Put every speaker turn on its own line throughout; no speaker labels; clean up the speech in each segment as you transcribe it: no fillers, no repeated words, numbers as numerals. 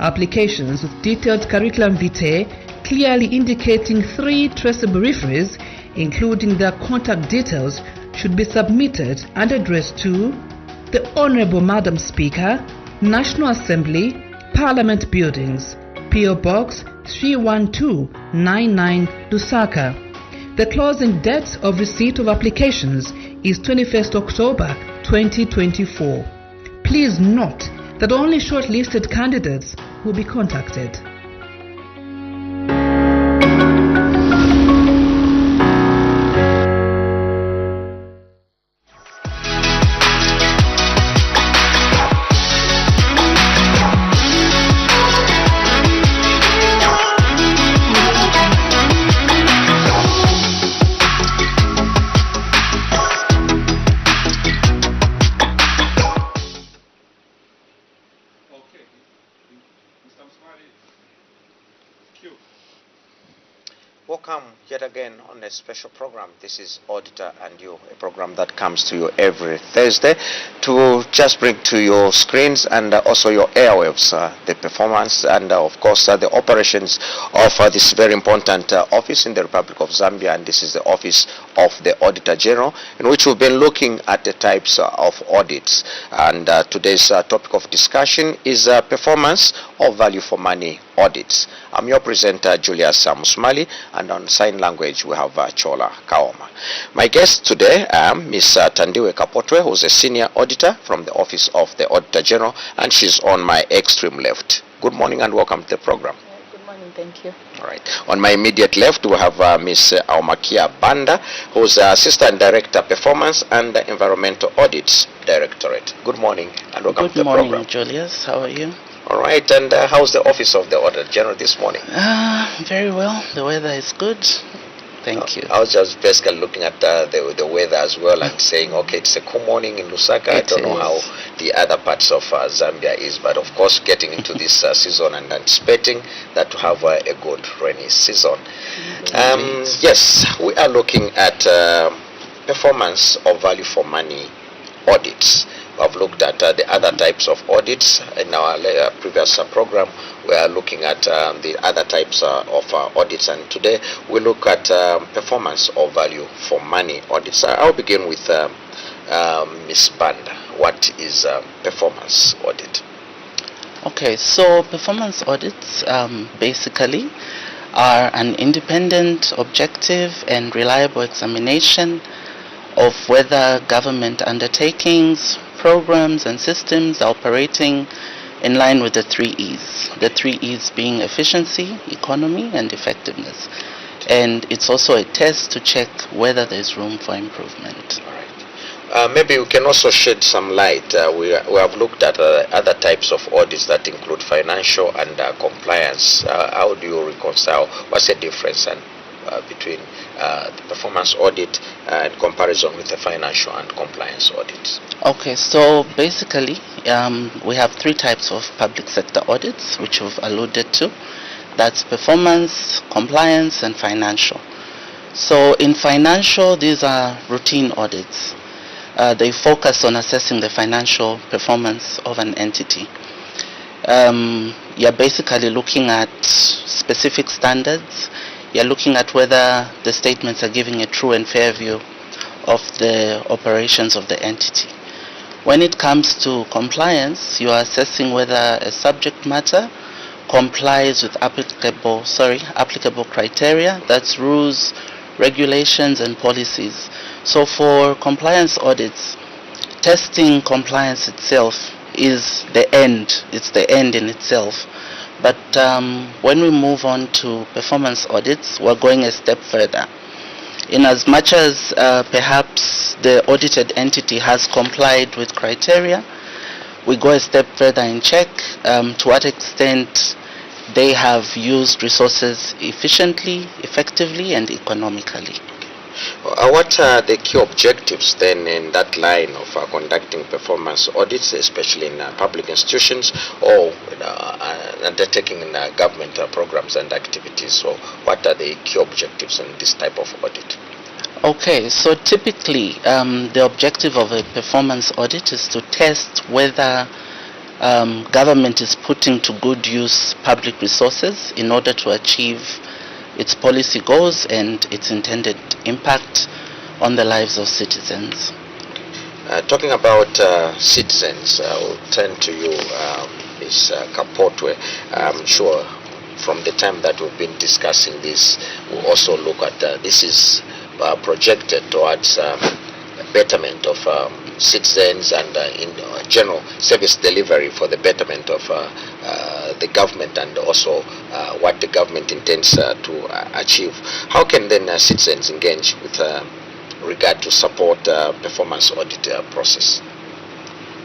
Applications with detailed curriculum vitae clearly indicating 3 traceable referees, including their contact details, should be submitted and addressed to the Honorable Madam Speaker, National Assembly, Parliament Buildings, PO Box 31299 Lusaka. The closing date of receipt of applications is 21st October 2024. Please note that only shortlisted candidates will be contacted.
Welcome yet again on a special program. This is Auditor and You, a program that comes to you every Thursday to just bring to your screens and also your airwaves the performance and of course the operations of this very important office in the Republic of Zambia, and this is the office of the Auditor General, in which we've been looking at the types of audits. And today's topic of discussion is performance of value for money audits. I'm your presenter, Julius Musmali, and on sign language we have Chola Kaoma. My guest today, Ms. Tandiwe Kapotwe, who's a senior auditor from the Office of the Auditor General, and she's on my extreme left. Good morning and welcome to the program.
Good morning, thank you.
All right. On my immediate left, we have Ms. Aumakia Banda, who's Assistant Director, Performance and Environmental Audits Directorate. Good morning and welcome to the program.
Good morning, Julius. How are you?
All right. And how's the Office of the Auditor General this morning?
Very well. The weather is good. Thank you.
I was just basically looking at the weather as well and saying, okay, it's a cool morning in Lusaka. I don't know how the other parts of Zambia is, but of course getting into this season and anticipating that to have a good rainy season. Yes, we are looking at performance of value for money audits. We've looked at the other types of audits in our previous program. We are looking at the other types of audits, and today we look at performance of value for money audits. I'll begin with Ms. Banda. What is performance audit?
Okay, so performance audits basically are an independent, objective, and reliable examination of whether government undertakings, programs, and systems are operating in line with the 3 E's. The 3 E's being efficiency, economy, and effectiveness. And it's also a test to check whether there's room for improvement.
All right. Maybe we can also shed some light. We have looked at other types of audits that include financial and compliance. How do you reconcile? What's the difference between the performance audit in comparison with the financial and compliance audits?
Okay, so basically we have 3 types of public sector audits, which we've alluded to. That's performance, compliance, and financial. So in financial, these are routine audits. They focus on assessing the financial performance of an entity. You're basically looking at specific standards. You're looking at whether the statements are giving a true and fair view of the operations of the entity. When it comes to compliance, you are assessing whether a subject matter complies with applicable criteria, that's rules, regulations, and policies. So for compliance audits, testing compliance itself is the end. It's the end in itself. But when we move on to performance audits, we're going a step further. In as much as perhaps the audited entity has complied with criteria, we go a step further and check to what extent they have used resources efficiently, effectively, and economically.
What are the key objectives then in that line of conducting performance audits, especially in public institutions or undertaking in government programs and activities? So what are the key objectives in this type of audit?
Okay, so typically the objective of a performance audit is to test whether government is putting to good use public resources in order to achieve its policy goals and its intended impact on the lives of citizens.
Talking about citizens, I'll turn to you, Ms. Kapotwe. I'm sure from the time that we've been discussing this, we'll also look at this is projected towards betterment of citizens and in general service delivery for the betterment of the government and also what the government intends to achieve. How can then citizens engage with regard to support performance audit process?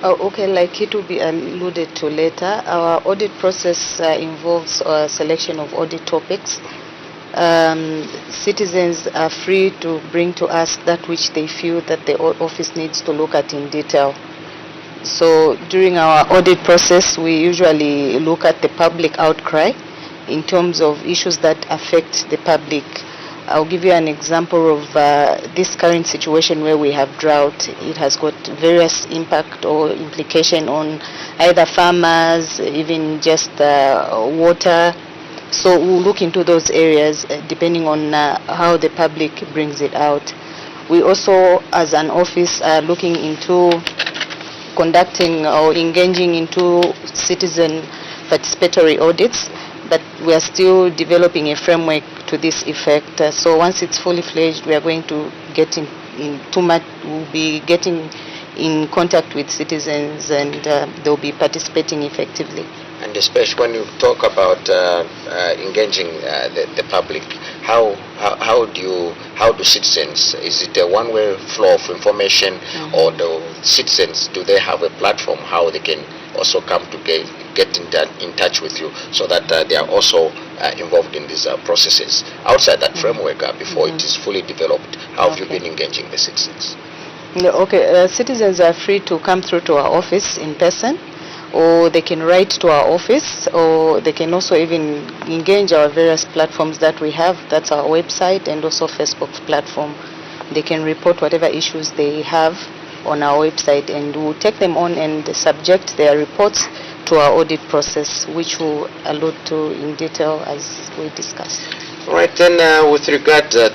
Oh, okay, like it will be alluded to later, our audit process involves a selection of audit topics. Citizens are free to bring to us that which they feel that the office needs to look at in detail. So during our audit process, we usually look at the public outcry in terms of issues that affect the public. I'll give you an example of this current situation where we have drought. It has got various impact or implication on either farmers, even just water. So we'll look into those areas depending on how the public brings it out. We also, as an office, are looking into conducting or engaging into citizen participatory audits, but we are still developing a framework to this effect. So once it's fully fledged, we are going to get we'll be getting in contact with citizens and they'll be participating effectively.
And especially when you talk about engaging the public, how do citizens, is it a one-way flow of information, or the citizens, do they have a platform how they can also come to get in touch with you so that they are also involved in these processes outside that framework before it is fully developed? How have you been engaging the citizens?
Okay, citizens are free to come through to our office in person, or they can write to our office, or they can also even engage our various platforms that we have. That's our website and also Facebook platform. They can report whatever issues they have on our website, and we'll take them on and subject their reports to our audit process, which we'll allude to in detail as we discuss.
All right, then with regard to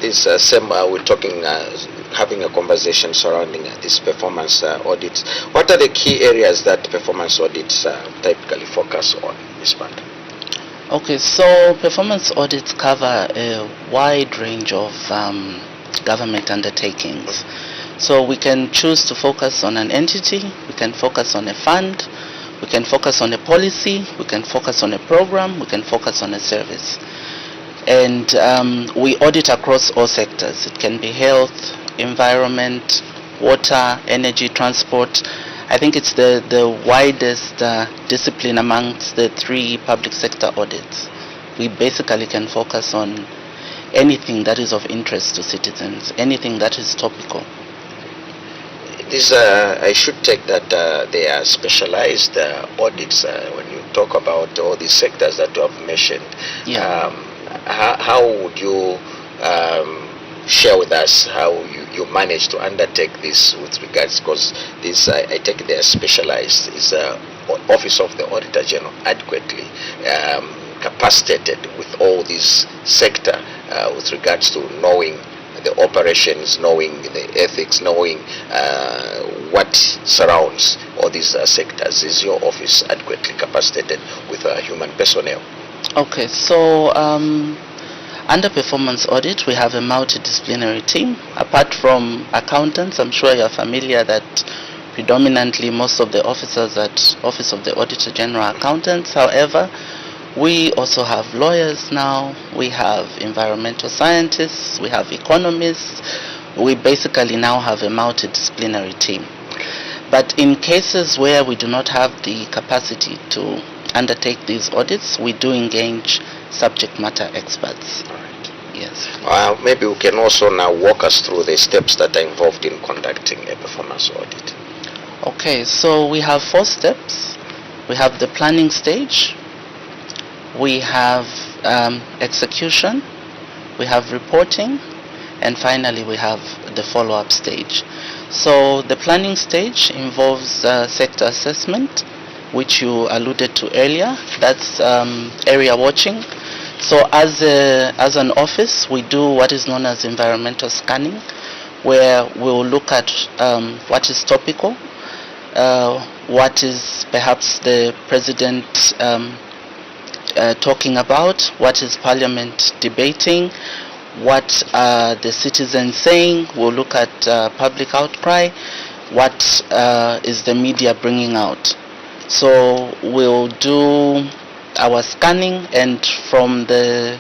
this same, we're talking, having a conversation surrounding this performance audits. What are the key areas that performance audits typically focus on, Ms. Banda?
Okay, so performance audits cover a wide range of government undertakings. So we can choose to focus on an entity, we can focus on a fund, we can focus on a policy, we can focus on a program, we can focus on a service. And we audit across all sectors. It can be health, environment, water, energy, transport. I think it's the widest discipline amongst the three public sector audits. We basically can focus on anything that is of interest to citizens, anything that is topical.
This, I should take that they are specialized audits when you talk about all these sectors that you have mentioned.
Yeah.
How would you share with us how you manage to undertake this with regards, because this I take they are specialized, is Office of the Auditor General adequately capacitated with all this sector with regards to knowing the operations, knowing the ethics, knowing what surrounds all these sectors? Is your office adequately capacitated with human personnel?
Okay, so under performance audit, we have a multidisciplinary team. Apart from accountants, I'm sure you're familiar that predominantly most of the officers at Office of the Auditor General are accountants. However, we also have lawyers now, we have environmental scientists, we have economists. We basically now have a multidisciplinary team. But in cases where we do not have the capacity to undertake these audits, we do engage subject matter experts. Yes.
Maybe we can also now walk us through the steps that are involved in conducting a performance audit.
Okay, so we have 4 steps. We have the planning stage, we have execution, we have reporting, and finally we have the follow-up stage. So the planning stage involves sector assessment, which you alluded to earlier. That's area watching. So as an office, we do what is known as environmental scanning, where we'll look at what is topical, what is perhaps the president talking about, what is Parliament debating, what are the citizens saying. We'll look at public outcry, what is the media bringing out. So we'll do our scanning, and from the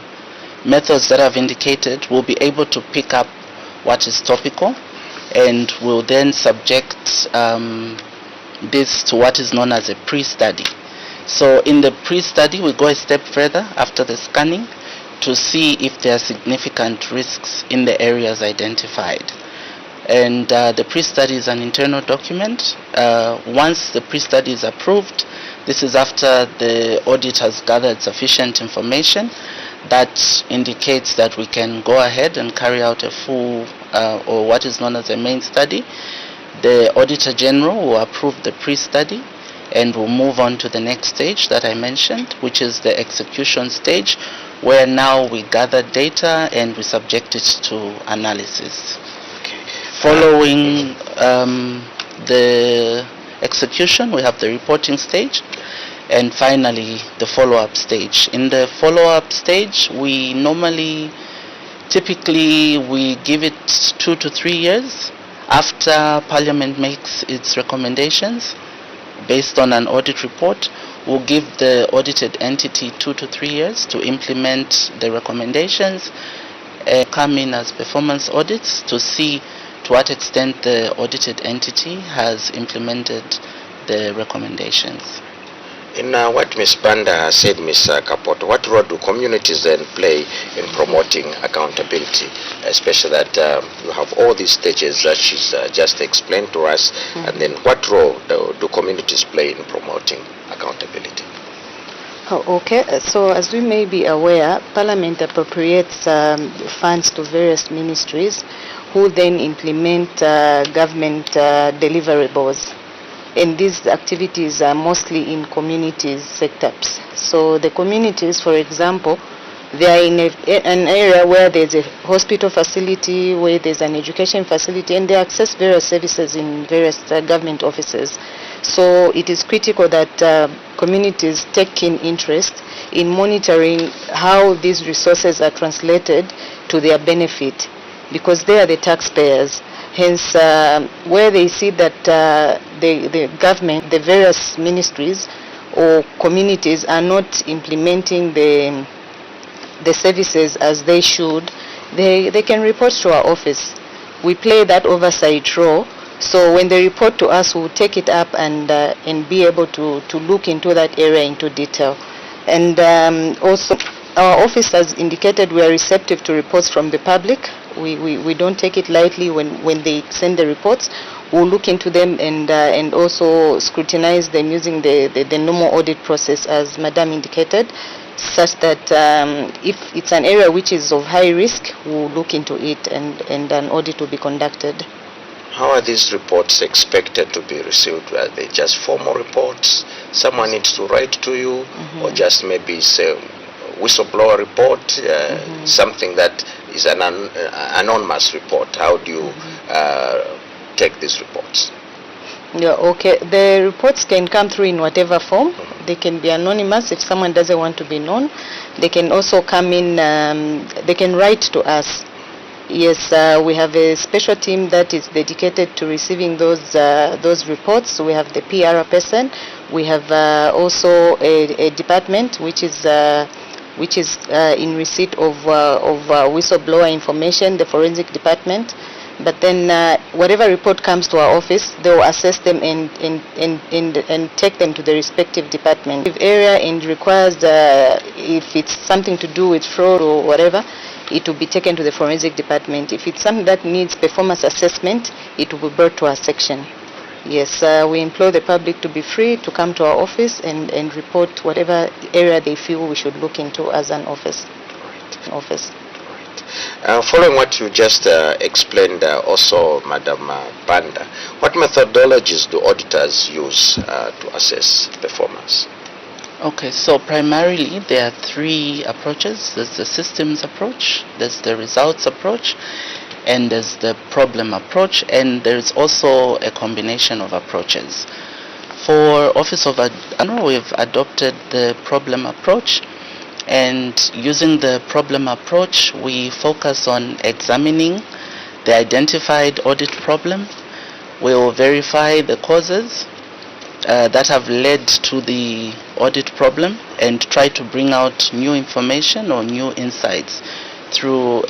methods that I've indicated, we'll be able to pick up what is topical, and we'll then subject this to what is known as a pre-study. So in the pre-study, we go a step further after the scanning to see if there are significant risks in the areas identified. And the pre-study is an internal document. Once the pre-study is approved, this is after the audit has gathered sufficient information that indicates that we can go ahead and carry out a full or what is known as a main study. The Auditor General will approve the pre-study, and we'll move on to the next stage that I mentioned, which is the execution stage, where now we gather data and we subject it to analysis. Following the execution, we have the reporting stage, and finally the follow-up stage. In the follow-up stage, we typically we give it 2 to 3 years after Parliament makes its recommendations based on an audit report. We'll give the audited entity 2 to 3 years to implement the recommendations, come in as performance audits to see to what extent the audited entity has implemented the recommendations.
In what Ms. Banda said, Ms. Kapot, what role do communities then play in promoting accountability, especially that you have all these stages that she's just explained to us, and then what role do communities play in promoting accountability?
Oh, okay, so as we may be aware, Parliament appropriates funds to various ministries who then implement government deliverables. And these activities are mostly in communities sectors. So the communities, for example, they are in an area where there's a hospital facility, where there's an education facility, and they access various services in various government offices. So it is critical that communities take keen interest in monitoring how these resources are translated to their benefit, because they are the taxpayers. Hence, where they see that the government, the various ministries or communities are not implementing the services as they should, they can report to our office. We play that oversight role. So when they report to us, we'll take it up and be able to look into that area into detail. And also, our office has indicated we are receptive to reports from the public. We don't take it lightly when they send the reports. We'll look into them and also scrutinize them using the normal audit process, as Madam indicated, such that if it's an area which is of high risk, we'll look into it and an audit will be conducted.
How are these reports expected to be received? Are they just formal reports? Someone needs to write to you, or just maybe say whistleblower report, something that is an anonymous report? How do you take these reports?
Yeah, okay. The reports can come through in whatever form. They can be anonymous if someone doesn't want to be known. They can also come in, they can write to us. Yes, we have a special team that is dedicated to receiving those reports. We have the PR person. We have also a department which is in receipt of whistleblower information, the forensic department. But then whatever report comes to our office, they will assess them and take them to the respective department. If area and requires, if it's something to do with fraud or whatever, it will be taken to the forensic department. If it's something that needs performance assessment, it will be brought to our section. Yes, we implore the public to be free to come to our office and report whatever area they feel we should look into as an office.
Right. Following what you just explained also, Madam Banda, what methodologies do auditors use to assess performance?
Okay, so primarily there are three approaches. There's the systems approach, there's the results approach, and there's the problem approach, and there's also a combination of approaches. For Office of Adano, we've adopted the problem approach, and using the problem approach, we focus on examining the identified audit problem. We will verify the causes that have led to the audit problem and try to bring out new information or new insights through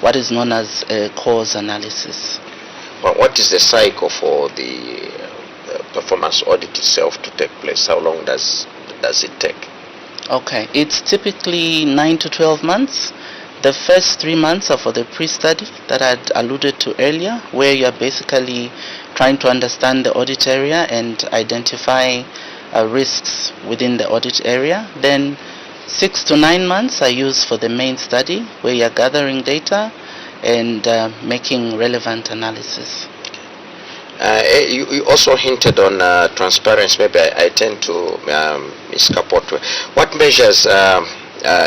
what is known as a cause analysis.
Well, what is the cycle for the performance audit itself to take place? How long does it take?
Okay, it's typically 9 to 12 months. The first 3 months are for the pre-study that I'd alluded to earlier, where you're basically trying to understand the audit area and identify risks within the audit area. Then 6 to 9 months are used for the main study, where you're gathering data and making relevant analysis.
You also hinted on transparency. Maybe I tend to Ms. Kapotwe. What measures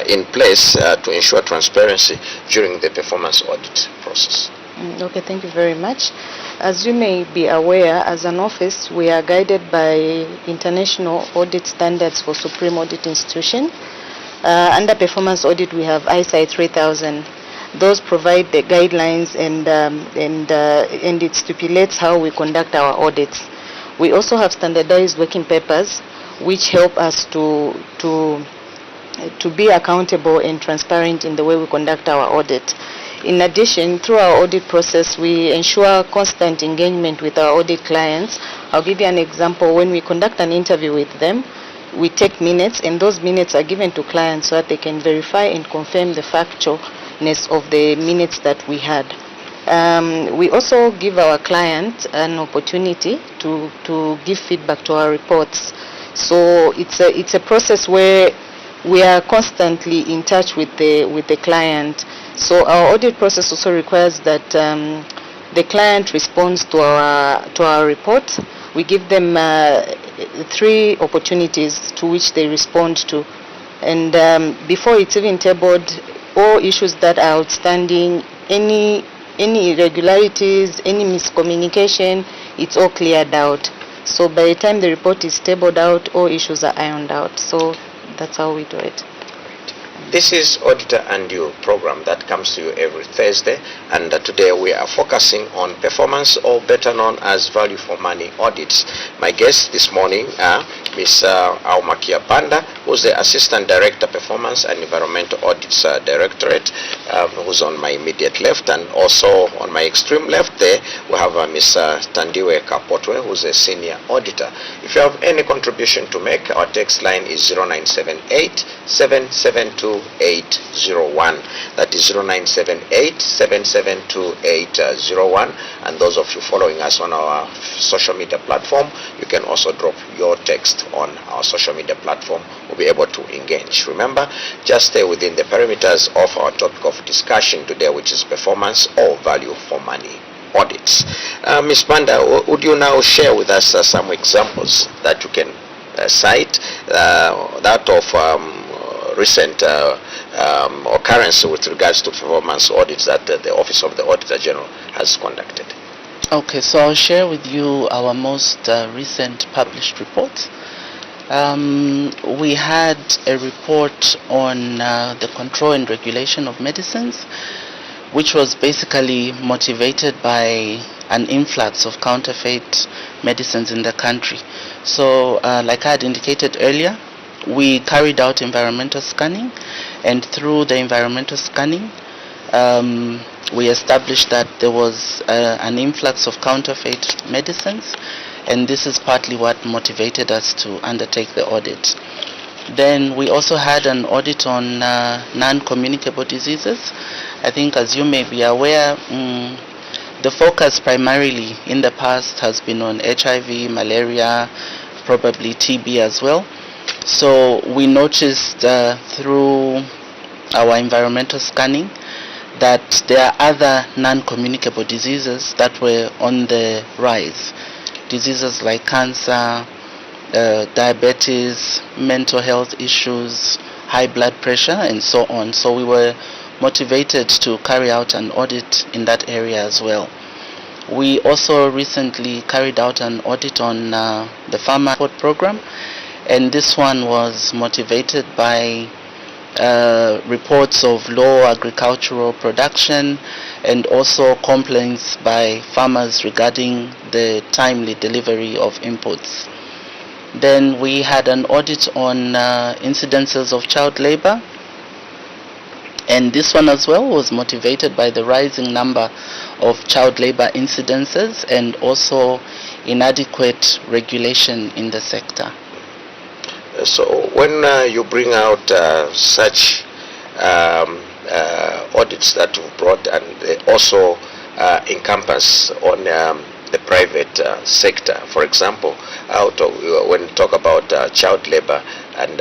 in place to ensure transparency during the performance audit process?
Okay, thank you very much. As you may be aware, as an office, we are guided by international audit standards for Supreme Audit Institution. Under performance audit, we have ISI 3000. Those provide the guidelines and it stipulates how we conduct our audits. We also have standardized working papers which help us to be accountable and transparent in the way we conduct our audit. In addition, through our audit process, we ensure constant engagement with our audit clients. I'll give you an example. When we conduct an interview with them, we take minutes, and those minutes are given to clients so that they can verify and confirm the factualness of the minutes that we had. We also give our client an opportunity to give feedback to our reports. So it's a process where we are constantly in touch with the client. So our audit process also requires that the client responds to our report. We give them 3 opportunities to which they respond to, and before it's even tabled, all issues that are outstanding, any irregularities, any miscommunication, it's all cleared out. So by the time the report is tabled out, all issues are ironed out. So that's how we do it.
This is Auditor and You program that comes to you every Thursday, and today we are focusing on performance, or better known as value for money audits. My guest this morning, Ms. Aumakia Banda, who's the Assistant Director Performance and Environmental Audits Directorate, who's on my immediate left, and also on my extreme left there we have Ms. Tandiwe Kapotwe, who's a Senior Auditor. If you have any contribution to make, our text line is 0978 772 801. That is 0978 772 801. And those of you following us on our social media platform, you can also drop your text on our social media platform. We'll be able to engage. Remember, just stay within the perimeters of our topic of discussion today, which is performance or value for money audits. Ms. Banda, would you now share with us some examples that you can cite, that of recent occurrence with regards to performance audits that the Office of the Auditor General has conducted?
Okay, so I'll share with you our most recent published report. We had a report on the control and regulation of medicines, which was basically motivated by an influx of counterfeit medicines in the country. So, like I had indicated earlier, we carried out environmental scanning, and through the environmental scanning, we established that there was an influx of counterfeit medicines, and this is partly what motivated us to undertake the audit. Then we also had an audit on non-communicable diseases. I think, as you may be aware, the focus primarily in the past has been on HIV, malaria, probably TB as well. So we noticed through our environmental scanning that there are other non-communicable diseases that were on the rise. Diseases like cancer, diabetes, mental health issues, high blood pressure, and so on. So we were motivated to carry out an audit in that area as well. We also recently carried out an audit on the farmer support program, and this one was motivated by reports of low agricultural production and also complaints by farmers regarding the timely delivery of inputs. Then we had an audit on incidences of child labor, and this one as well was motivated by the rising number of child labor incidences and also inadequate regulation in the sector.
So when you bring out such audits that you've brought, and they also encompass on the private sector, for example, when you talk about child labor and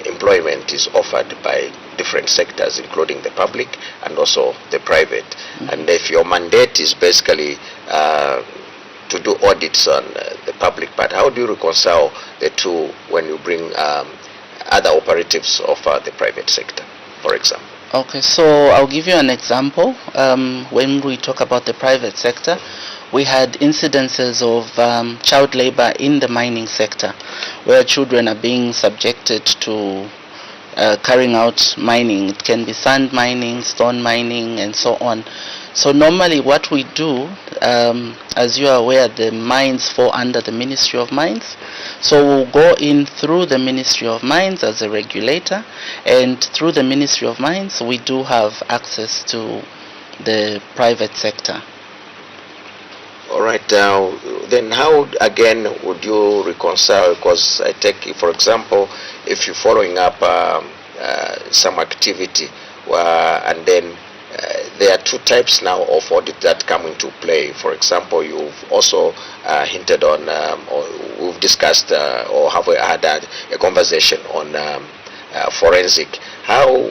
employment is offered by different sectors, including the public and also the private. Mm-hmm. And if your mandate is basically to do audits on the public part, how do you reconcile the two when you bring other operatives of the private sector, for example?
Okay, so I'll give you an example. When we talk about the private sector, we had incidences of child labor in the mining sector, where children are being subjected to carrying out mining. It can be sand mining, stone mining, and so on. So normally what we do, as you are aware, the mines fall under the Ministry of Mines. So we'll go in through the Ministry of Mines as a regulator, and through the Ministry of Mines we do have access to the private sector.
All right, then how again would you reconcile? Because I take, for example, if you're following up some activity and then there are two types now of audit that come into play. For example, you've also hinted on, or we've discussed, or have had a conversation on forensic. How,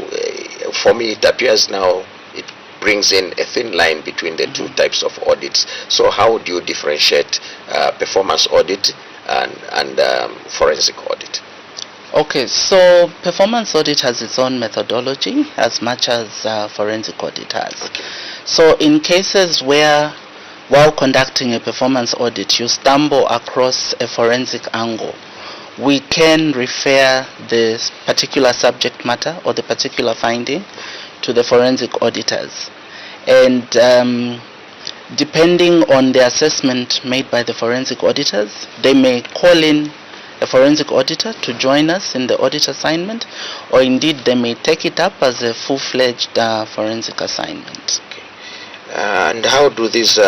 for me, it appears now it brings in a thin line between the two types of audits. So how do you differentiate performance audit and forensic audit?
Okay, so performance audit has its own methodology as much as forensic audit has. So in cases where, while conducting a performance audit, you stumble across a forensic angle, we can refer the particular subject matter or the particular finding to the forensic auditors. And depending on the assessment made by the forensic auditors, they may call in a forensic auditor to join us in the audit assignment, or indeed they may take it up as a full-fledged forensic assignment.
Okay. And how do these,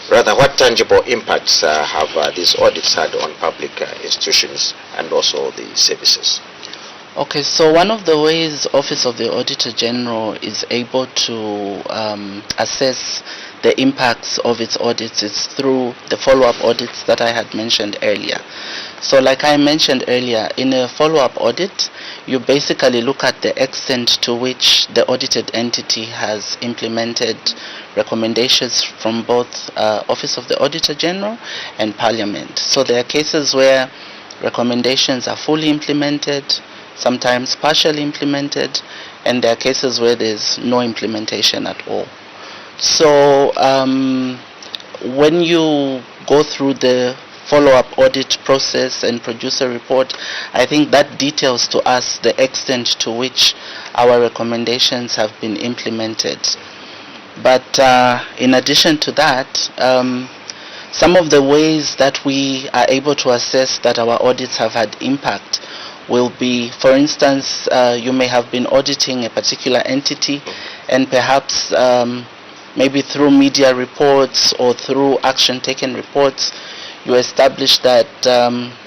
what tangible impacts have these audits had on public institutions and also the services?
Okay, so one of the ways Office of the Auditor General is able to assess the impacts of its audits is through the follow-up audits that I had mentioned earlier. So like I mentioned earlier, in a follow-up audit, you basically look at the extent to which the audited entity has implemented recommendations from both Office of the Auditor General and Parliament. So there are cases where recommendations are fully implemented, sometimes partially implemented, and there are cases where there's no implementation at all. So when you go through the follow-up audit process and produce a report, I think that details to us the extent to which our recommendations have been implemented. But in addition to that, some of the ways that we are able to assess that our audits have had impact will be, for instance, you may have been auditing a particular entity, and perhaps maybe through media reports or through action taken reports, you establish that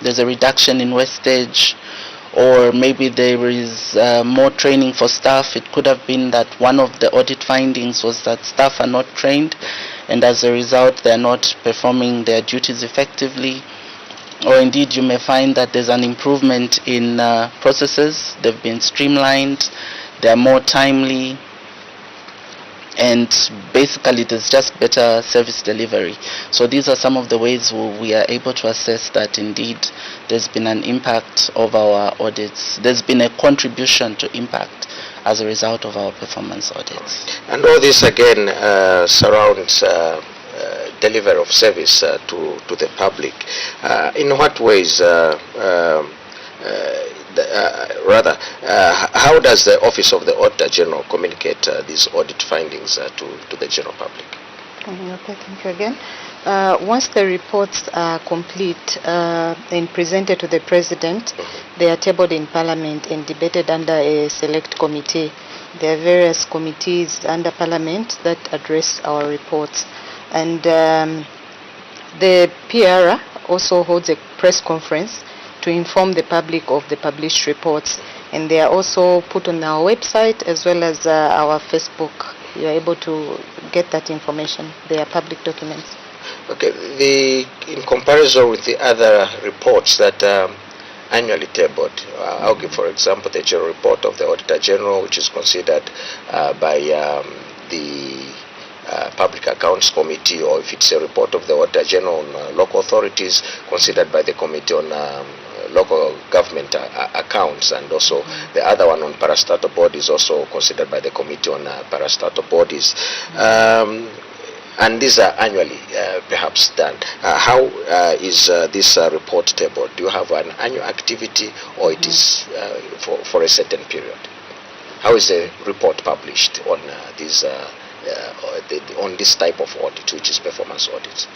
there's a reduction in wastage, or maybe there is more training for staff. It could have been that one of the audit findings was that staff are not trained, and as a result they're not performing their duties effectively. Or indeed you may find that there's an improvement in processes. They've been streamlined, they're more timely, and basically there's just better service delivery. So these are some of the ways we are able to assess that indeed there's been an impact of our audits. There's been a contribution to impact as a result of our performance audits.
And all this again surrounds delivery of service to the public. In what ways, how does the Office of the Auditor General communicate these audit findings to the general public?
Okay, thank you again. Once the reports are complete and presented to the President, they are tabled in Parliament and debated under a select committee. There are various committees under Parliament that address our reports. And the PR also holds a press conference to inform the public of the published reports. And they are also put on our website as well as our Facebook. You are able to get that information. They are public documents.
Okay, in comparison with the other reports that annually tabled, I'll give, for example, the general report of the Auditor General, which is considered by the Public Accounts Committee, or if it's a report of the Auditor General on local authorities, considered by the Committee on local government accounts, and also the other one on parastatal bodies, also considered by the Committee on parastatal bodies. And these are annually perhaps done. How is this report tabled? Do you have an annual activity, or it is for a certain period? How is the report published on on this type of audit, which is performance audit?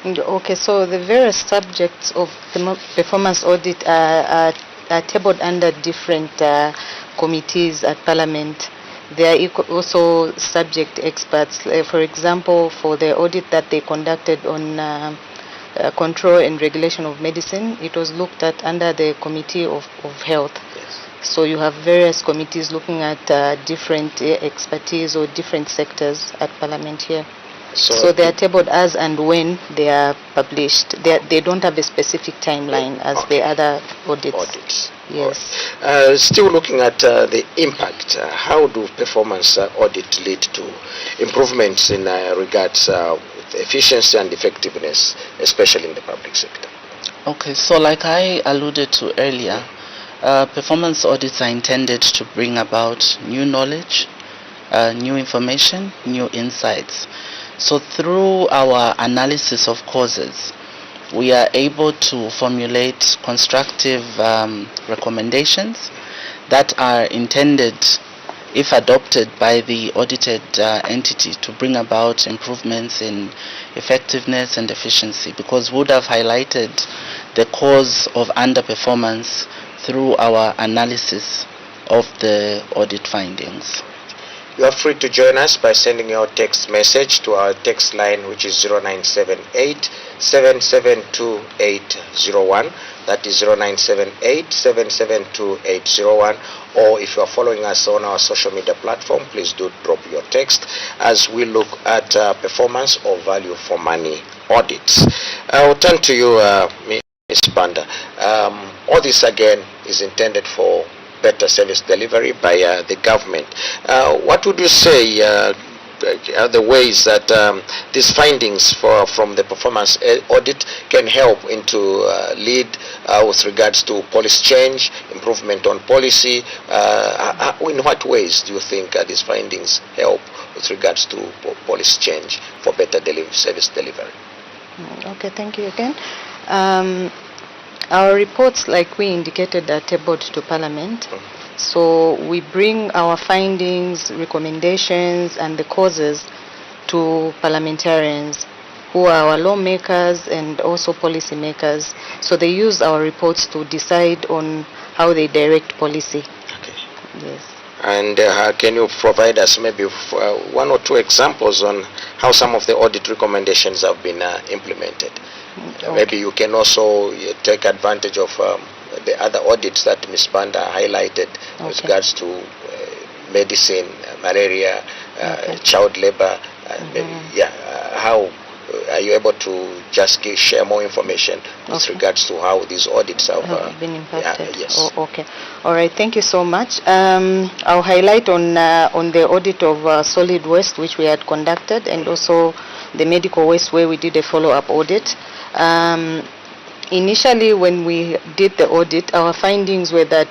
Okay, so the various subjects of the performance audit are tabled under different committees at Parliament. They are also subject experts. For example, for the audit that they conducted on control and regulation of medicine, it was looked at under the Committee of Health.
Yes.
So you have various committees looking at different expertise or different sectors at Parliament here. So they are tabled as and when they are published. They don't have a specific timeline as the other audits. Yes.
Still looking at the impact, how do performance audit lead to improvements in regards efficiency and effectiveness, especially in the public sector?
Okay, so like I alluded to earlier, performance audits are intended to bring about new knowledge, new information, new insights. So through our analysis of causes, we are able to formulate constructive recommendations that are intended, if adopted by the audited entity, to bring about improvements in effectiveness and efficiency, because we would have highlighted the cause of underperformance through our analysis of the audit findings.
You are free to join us by sending your text message to our text line, which is 0978 772801. That is 0978 772801. Or if you are following us on our social media platform, please do drop your text as we look at performance or value for money audits. I will turn to you, Ms. Panda. All this again is intended for better service delivery by the government. What would you say are the ways that these findings from the performance audit can help into lead with regards to policy change, improvement on policy? In what ways do you think these findings help with regards to policy change for better service delivery?
Okay, thank you again. Our reports, like we indicated, are tabled to Parliament. So we bring our findings, recommendations, and the causes to parliamentarians, who are our lawmakers and also policy makers. So they use our reports to decide on how they direct policy.
Okay.
Yes.
And can you provide us maybe one or two examples on how some of the audit recommendations have been implemented? Okay. Maybe you can also take advantage of the other audits that Ms. Banda highlighted with regards to medicine, malaria, child labor. Maybe, how are you able to just share more information with regards to how these audits have
been impacted?
Yes.
Oh, okay. All right. Thank you so much. I'll highlight on the audit of solid waste which we had conducted, and also the medical waste where we did a follow-up audit. Initially, when we did the audit, our findings were that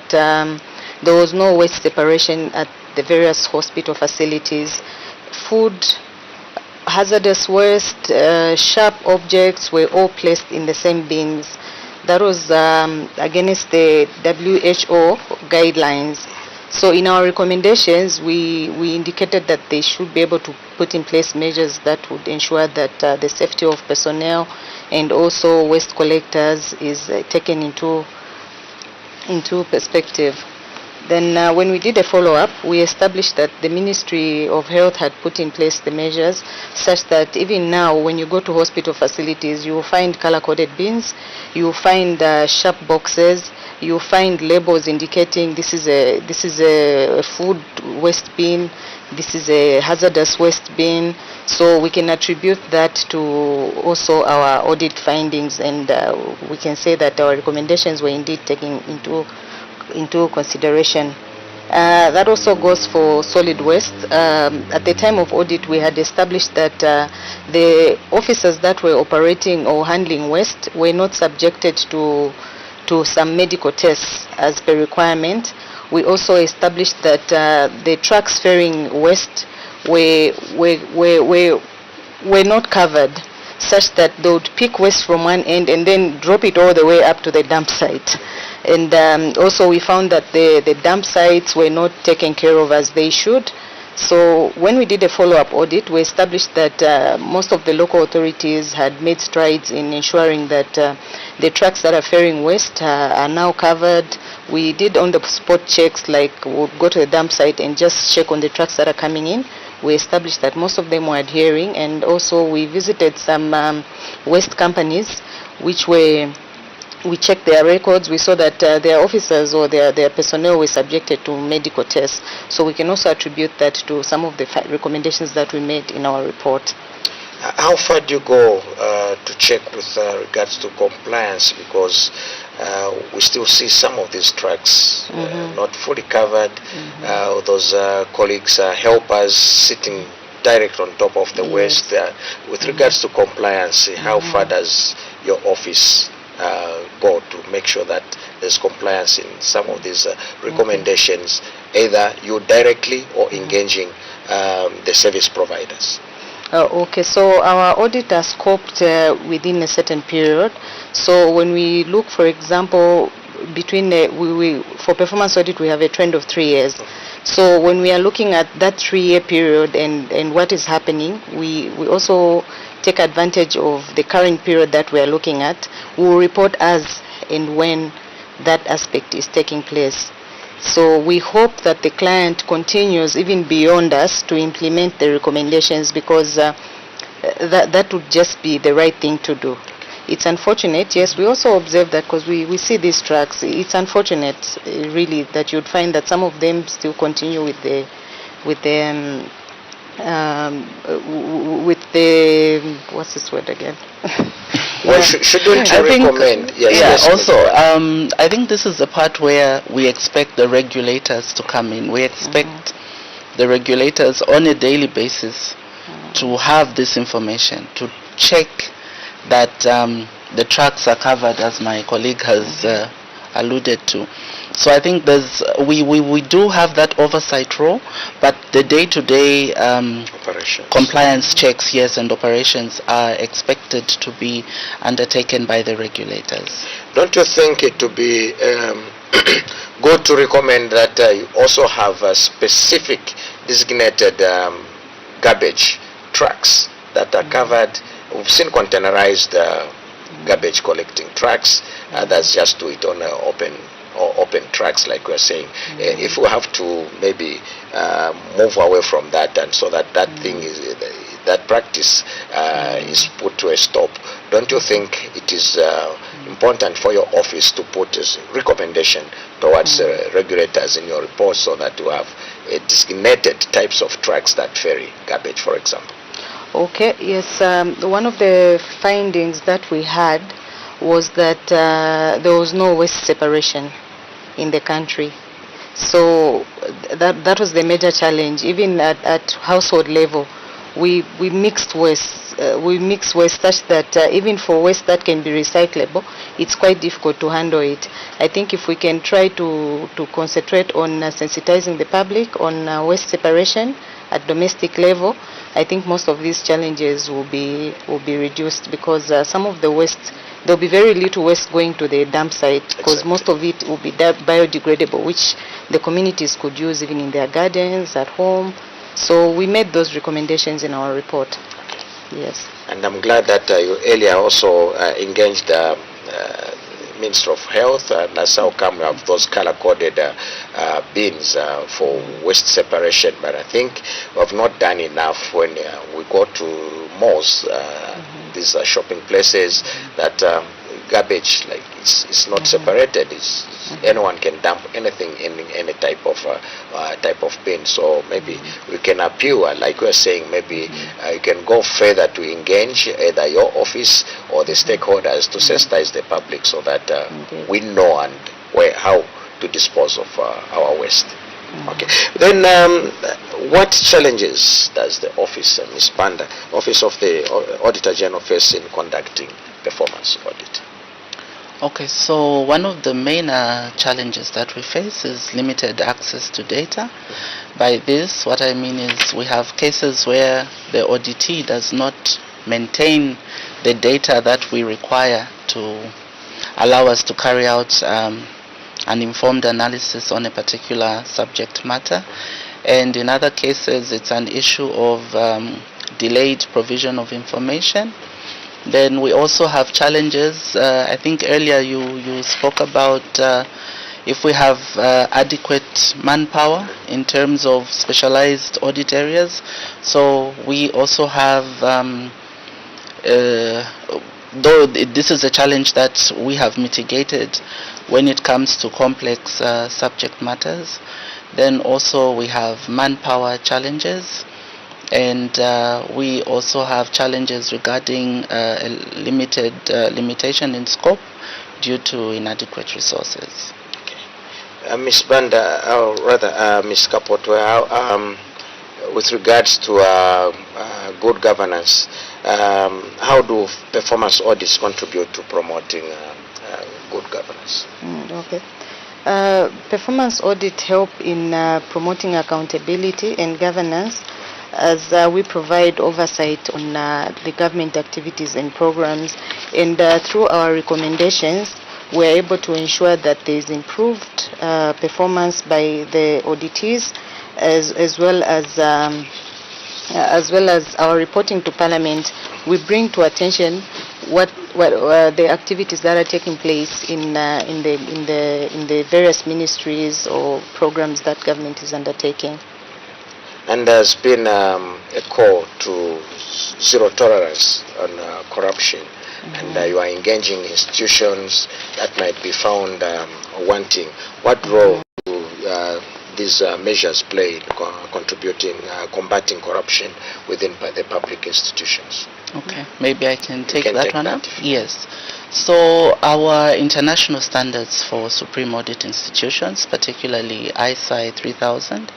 there was no waste separation at the various hospital facilities. Food, hazardous waste, sharp objects were all placed in the same bins. That was against the WHO guidelines. So in our recommendations, we indicated that they should be able to put in place measures that would ensure that the safety of personnel and also waste collectors is taken into perspective. Then when we did a follow-up, we established that the Ministry of Health had put in place the measures such that even now when you go to hospital facilities, you will find color-coded bins, you will find sharp boxes, you will find labels indicating this is a food waste bin, this is a hazardous waste bin. So we can attribute that to also our audit findings, and we can say that our recommendations were indeed taken into consideration. That also goes for solid waste. At the time of audit, we had established that the officers that were operating or handling waste were not subjected to some medical tests as per requirement. We also established that the trucks ferrying waste were not covered, such that they would pick waste from one end and then drop it all the way up to the dump site. And also we found that the dump sites were not taken care of as they should. So when we did a follow-up audit, we established that most of the local authorities had made strides in ensuring that the trucks that are ferrying waste are now covered. We did on-the-spot checks, like we'll go to the dump site and just check on the trucks that are coming in. We established that most of them were adhering, and also we visited some waste companies which we checked their records. We saw that their officers or their personnel were subjected to medical tests. So we can also attribute that to some of the recommendations that we made in our report.
How far do you go to check with regards to compliance? Because we still see some of these trucks not fully covered. Those colleagues, helpers sitting direct on top of the waste. With regards to compliance, how far does your office go to make sure that there's compliance in some of these recommendations, either you directly or engaging the service providers?
Okay, so our audit has scoped within a certain period. So when we look, for example, between for performance audit, we have a trend of 3 years. So when we are looking at that 3-year period and what is happening, we also take advantage of the current period that we are looking at. We will report as and when that aspect is taking place. So we hope that the client continues even beyond us to implement the recommendations, because that would just be the right thing to do. It's unfortunate, yes, we also observe that because we see these trucks. It's unfortunate, really, that you'd find that some of them still continue with the what's this word again?
Well, shouldn't you recommend?
Yes, also, I think this is the part where we expect the regulators to come in. We expect the regulators on a daily basis to have this information, to check that the trucks are covered, as my colleague has alluded to. So I think we do have that oversight role, but the day-to-day compliance checks, yes, and operations are expected to be undertaken by the regulators.
Don't you think it to be good to recommend that you also have a specific designated garbage trucks that are covered? We've seen containerized garbage collecting trucks. That's just do it on open tracks, like we're saying. If we have to maybe move away from that, and so that thing is that practice is put to a stop, don't you think it is important for your office to put as recommendation towards regulators in your report, so that you have designated types of trucks that ferry garbage, for example?
Okay, yes. One of the findings that we had was that there was no waste separation in the country. So that was the major challenge. Even at household level, we mixed waste. We mix waste such that even for waste that can be recyclable, it's quite difficult to handle it. I think if we can try to concentrate on sensitizing the public on waste separation at domestic level, I think most of these challenges will be reduced, because some of the waste, there'll be very little waste going to the dump site, because most of it will be biodegradable, which the communities could use even in their gardens, at home. So we made those recommendations in our report. Yes.
And I'm glad that you earlier also engaged Minister of Health, and that's how come we have those color-coded bins for waste separation. But I think we have not done enough when we go to malls, these shopping places, that garbage, like it's not separated. Anyone can dump anything in any type of bin. So maybe we can appeal, like we are saying, maybe you can go further to engage either your office or the stakeholders to sensitize the public, so that we know and how to dispose of our waste. Okay. Then what challenges does the office, Ms. Panda, Office of the Auditor General, face in conducting performance audit?
Okay, so one of the main challenges that we face is limited access to data. By this, what I mean is we have cases where the auditee does not maintain the data that we require to allow us to carry out an informed analysis on a particular subject matter. And in other cases, it's an issue of delayed provision of information. Then we also have challenges. I think earlier you spoke about if we have adequate manpower in terms of specialized audit areas. So we also have, though this is a challenge that we have mitigated when it comes to complex subject matters, then also we have manpower challenges. And we also have challenges regarding a limitation in scope due to inadequate resources.
Okay. Ms. Banda, or rather Ms. Kapotwe, with regards to good governance, how do performance audits contribute to promoting good governance?
Okay. Performance audit help in promoting accountability and governance, as we provide oversight on the government activities and programs, and through our recommendations we are able to ensure that there is improved performance by the auditees, as well as our reporting to Parliament. We bring to attention what the activities that are taking place in the various ministries or programs that government is undertaking.
And there's been a call to zero tolerance on corruption, and you are engaging institutions that might be found wanting. What role do these measures play in contributing, combating corruption within the public institutions?
Okay, maybe I can take that one up. Yes. So our international standards for supreme audit institutions, particularly ISI 3000,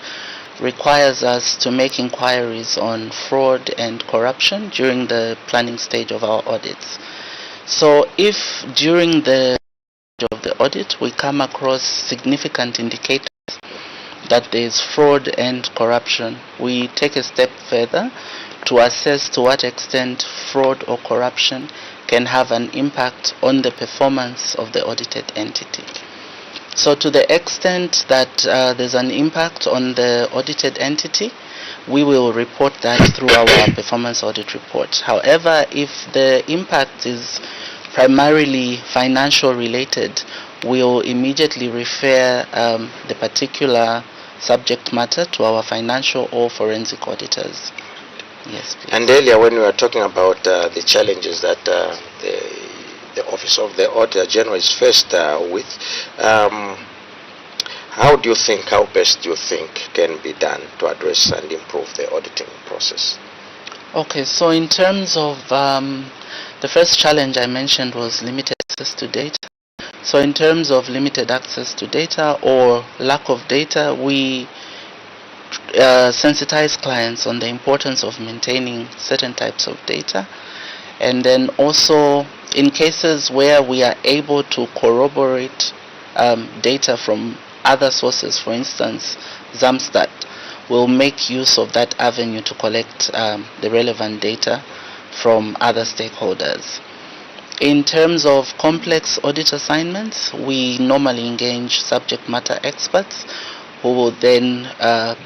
requires us to make inquiries on fraud and corruption during the planning stage of our audits. So if during the of the audit we come across significant indicators that there is fraud and corruption, we take a step further to assess to what extent fraud or corruption can have an impact on the performance of the audited entity. So to the extent that there's an impact on the audited entity, we will report that through our performance audit report. However, if the impact is primarily financial related, we'll immediately refer the particular subject matter to our financial or forensic auditors. Yes, please.
And earlier when we were talking about the challenges that the Office of the Auditor General is faced with, how best do you think can be done to address and improve the auditing process?
Okay, so in terms of the first challenge I mentioned was limited access to data. So in terms of limited access to data or lack of data, we sensitize clients on the importance of maintaining certain types of data. And then also in cases where we are able to corroborate data from other sources, for instance, Zamstat, will make use of that avenue to collect the relevant data from other stakeholders. In terms of complex audit assignments, we normally engage subject matter experts who will then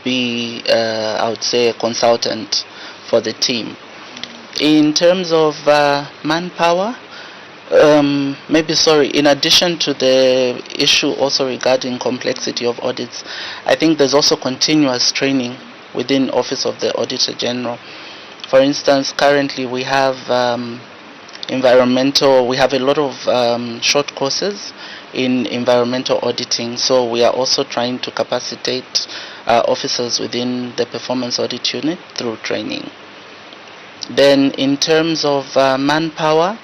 be, I would say, a consultant for the team. In terms of manpower, in addition to the issue also regarding complexity of audits, I think there's also continuous training within Office of the Auditor General. For instance, currently we have we have a lot of short courses in environmental auditing, so we are also trying to capacitate officers within the performance audit unit through training. Then in terms of manpower,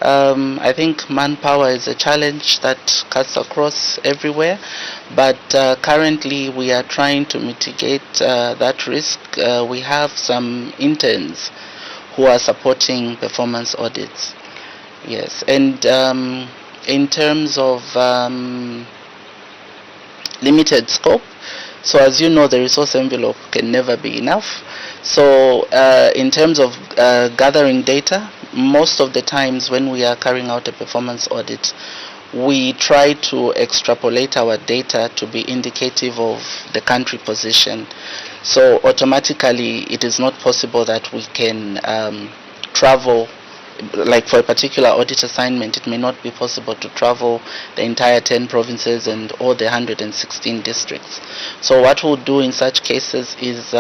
I think manpower is a challenge that cuts across everywhere, but currently we are trying to mitigate that risk. We have some interns who are supporting performance audits. Yes, and in terms of limited scope, so as you know, the resource envelope can never be enough. So in terms of gathering data, most of the times when we are carrying out a performance audit, we try to extrapolate our data to be indicative of the country position. So automatically it is not possible that we can travel, like for a particular audit assignment, it may not be possible to travel the entire 10 provinces and all the 116 districts. So what we'll do in such cases is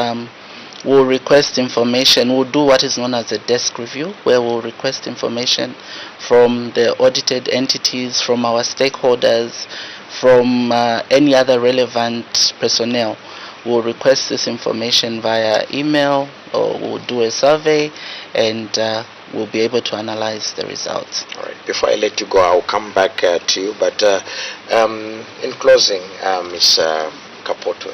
we'll request information. We'll do what is known as a desk review, where we'll request information from the audited entities, from our stakeholders, from any other relevant personnel. We'll request this information via email, or we'll do a survey, and we'll be able to analyze the results.
All right. Before I let you go, I'll come back to you. But in closing, Ms. Kapoto,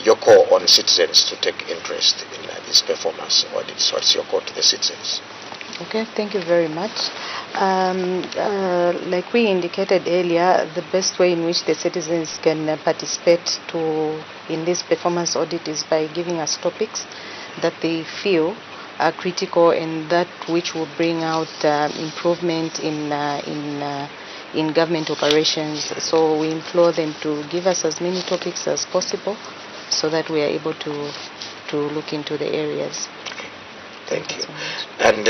your call on citizens to take interest in this performance audits. What's your call to the citizens?
Okay, thank you very much. Like we indicated earlier, the best way in which the citizens can participate in this performance audit is by giving us topics that they feel are critical and that which will bring out improvement in government operations. So we implore them to give us as many topics as possible so that we are able to look into the areas.
Thank you. And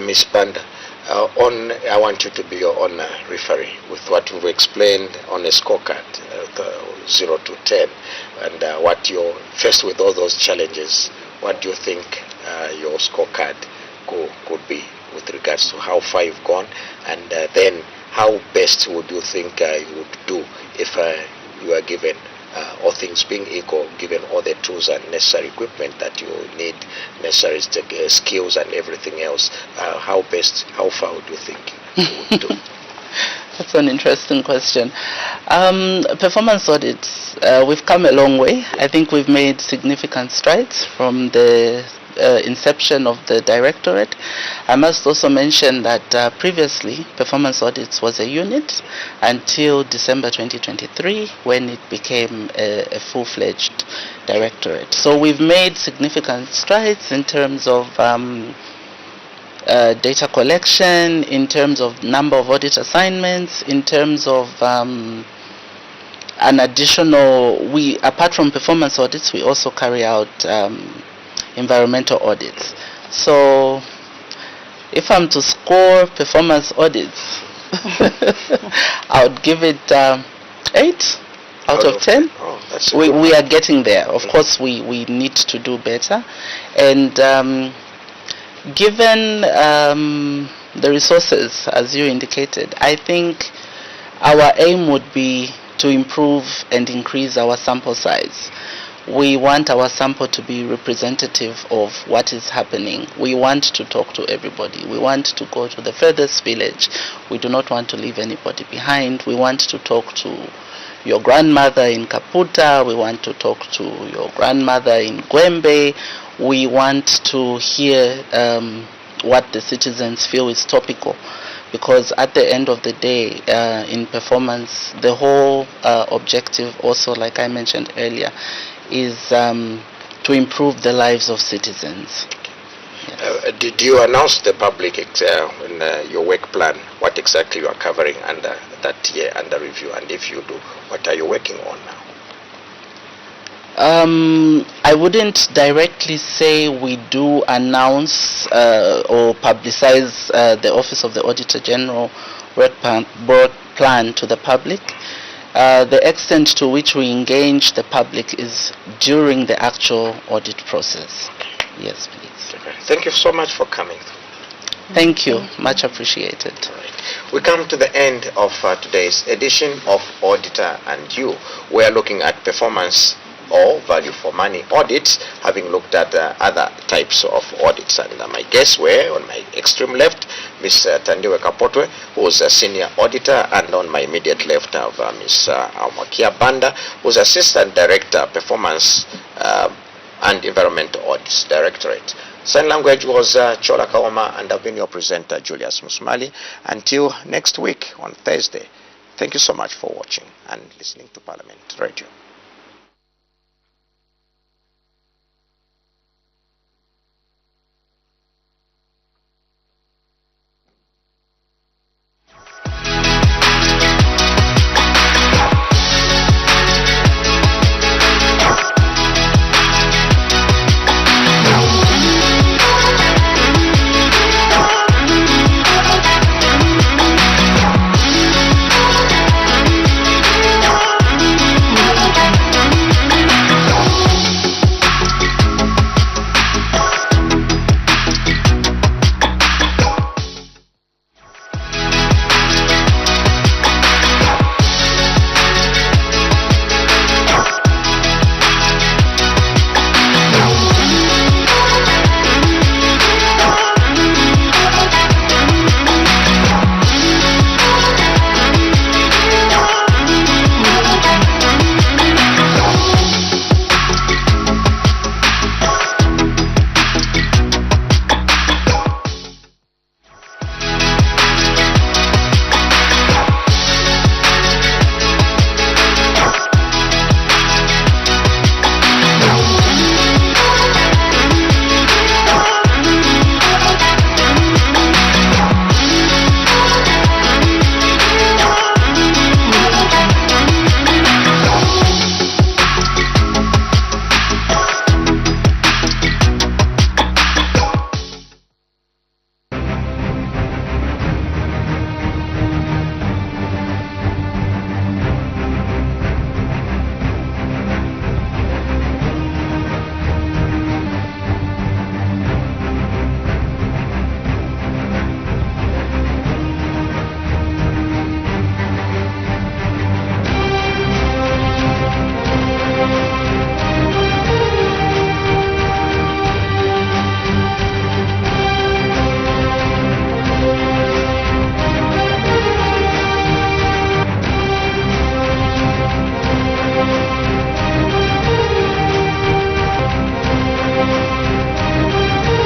Ms. Banda, I want you to be your own referee with what you've explained on a scorecard, 0 to 10, and what you're faced with all those challenges. What do you think your scorecard could be with regards to how far you've gone, and then how best would you think you would do if you are given, all things being equal, given all the tools and necessary equipment that you need, necessary skills and everything else, how far would you think you would do?
That's an interesting question. Performance audits, we've come a long way. I think we've made significant strides from the inception of the directorate. I must also mention that previously performance audits was a unit until December 2023, when it became a full-fledged directorate. So we've made significant strides in terms of data collection, in terms of number of audit assignments, in terms of an additional, apart from performance audits, we also carry out environmental audits. So if I'm to score performance audits, I would give it 8 out of 10. We are getting there. Of course, we need to do better. And given the resources, as you indicated, I think our aim would be to improve and increase our sample size. We want our sample to be representative of what is happening. We want to talk to everybody. We want to go to the furthest village. We do not want to leave anybody behind. We want to talk to your grandmother in Kaputa. We want to talk to your grandmother in Gwembe. We want to hear what the citizens feel is topical. Because at the end of the day, in performance, the whole objective also, like I mentioned earlier, is to improve the lives of citizens. Yes.
Did you announce the public in your work plan what exactly you are covering under that year under review? And if you do, what are you working on now?
I wouldn't directly say we do announce or publicize the Office of the Auditor General work plan to the public. The extent to which we engage the public is during the actual audit process. Yes, please.
Okay. Thank you so much for coming.
Thank you. Much appreciated.
Right. We come to the end of today's edition of Auditor and You. We are looking at performance or value for money audits, having looked at other types of audits. And my guests were on my extreme left, Ms. Tandiwe Kapotwe, who is a senior auditor, and on my immediate left I have Ms. Amakia Banda, who is assistant director, performance and environmental audits directorate. Sign language was Chola Kaoma, and I've been your presenter, Julius Musumali. Until next week on Thursday, thank you so much for watching and listening to Parliament Radio.